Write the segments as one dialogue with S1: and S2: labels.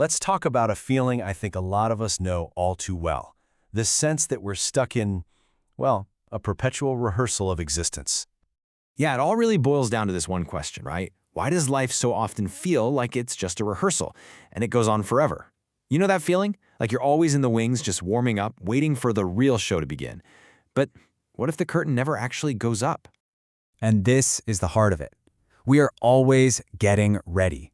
S1: Let's talk about a feeling I think a lot of us know all too well. The sense that we're stuck in, well, a perpetual rehearsal of existence.
S2: Yeah, it all really boils down to this one question, right? Why does life so often feel like it's just a rehearsal, and it goes on forever? You know that feeling? Like you're always in the wings, just warming up, waiting for the real show to begin. But what if the curtain never actually goes up?
S3: And this is the heart of it. We are always getting ready.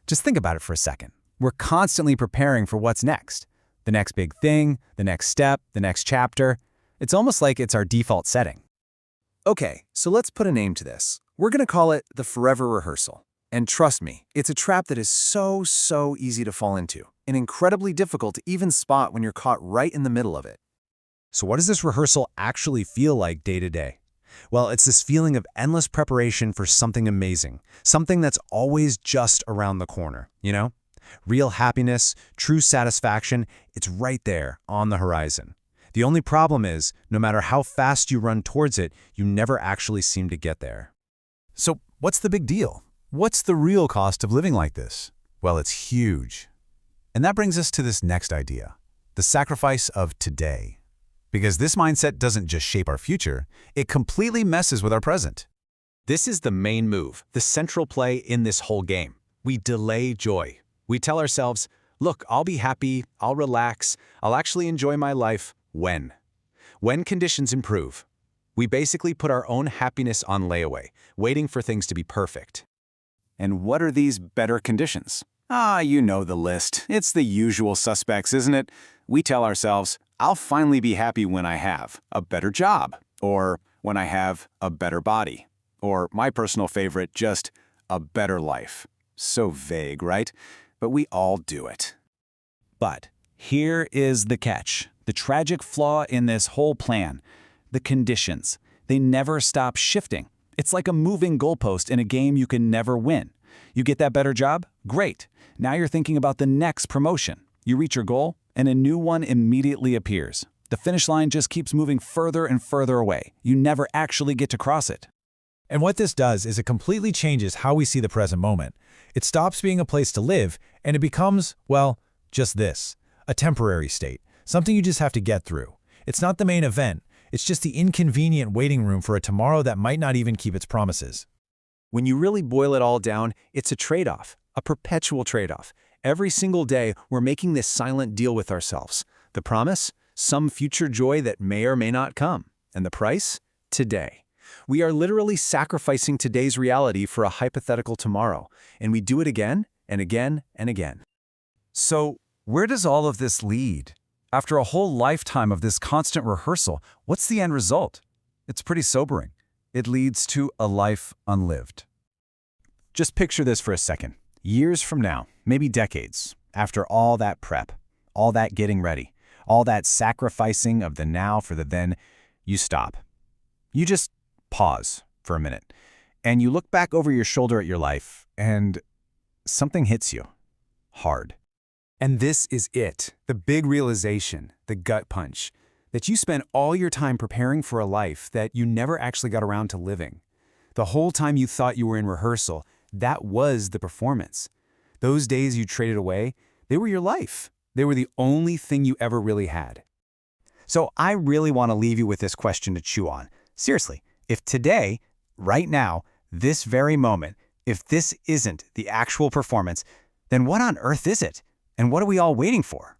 S3: Just think about it for a second. We're constantly preparing for what's next. The next big thing, the next step, the next chapter. It's almost like it's our default setting.
S4: Okay, so let's put a name to this. We're going to call it the forever rehearsal. And trust me, it's a trap that is so easy to fall into, and incredibly difficult to even spot when you're caught right in the middle of it.
S3: So what does this rehearsal actually feel like day to day? Well, it's this feeling of endless preparation for something amazing, something that's always just around the corner, you know? Real happiness, true satisfaction, it's right there on the horizon. The only problem is, no matter how fast you run towards it, you never actually seem to get there. So what's the big deal? What's the real cost of living like this? Well, it's huge. And that brings us to this next idea, the sacrifice of today. Because this mindset doesn't just shape our future, it completely messes with our present.
S2: This is the main move, the central play in this whole game. We delay joy. We tell ourselves, look, I'll be happy, I'll relax, I'll actually enjoy my life when conditions improve. We basically put our own happiness on layaway, waiting for things to be perfect.
S4: And what are these better conditions? You know the list. It's the usual suspects, isn't it? We tell ourselves, I'll finally be happy when I have a better job, or when I have a better body, or my personal favorite, just a better life. So vague, right? But we all do it.
S3: But here is the catch, the tragic flaw in this whole plan. The conditions. They never stop shifting. It's like a moving goalpost in a game you can never win. You get that better job? Great. Now you're thinking about the next promotion. You reach your goal, and a new one immediately appears. The finish line just keeps moving further and further away. You never actually get to cross it.
S5: And what this does is it completely changes how we see the present moment. It stops being a place to live, and it becomes, well, just this, a temporary state, something you just have to get through. It's not the main event, it's just the inconvenient waiting room for a tomorrow that might not even keep its promises.
S4: When you really boil it all down, it's a trade-off, a perpetual trade-off. Every single day, we're making this silent deal with ourselves. The promise? Some future joy that may or may not come. And the price? Today. We are literally sacrificing today's reality for a hypothetical tomorrow, and we do it again and again and again.
S3: So, where does all of this lead? After a whole lifetime of this constant rehearsal, what's the end result? It's pretty sobering. It leads to a life unlived. Just picture this for a second. Years from now, maybe decades, after all that prep, all that getting ready, all that sacrificing of the now for the then, you stop. You just pause for a minute, and you look back over your shoulder at your life, and something hits you hard.
S4: And this is it, the big realization, the gut punch, that you spent all your time preparing for a life that you never actually got around to living. The whole time you thought you were in rehearsal, that was the performance. Those days you traded away, they were your life. They were the only thing you ever really had.
S3: So I really want to leave you with this question to chew on. Seriously, if today, right now, this very moment, if this isn't the actual performance, then what on earth is it? And what are we all waiting for?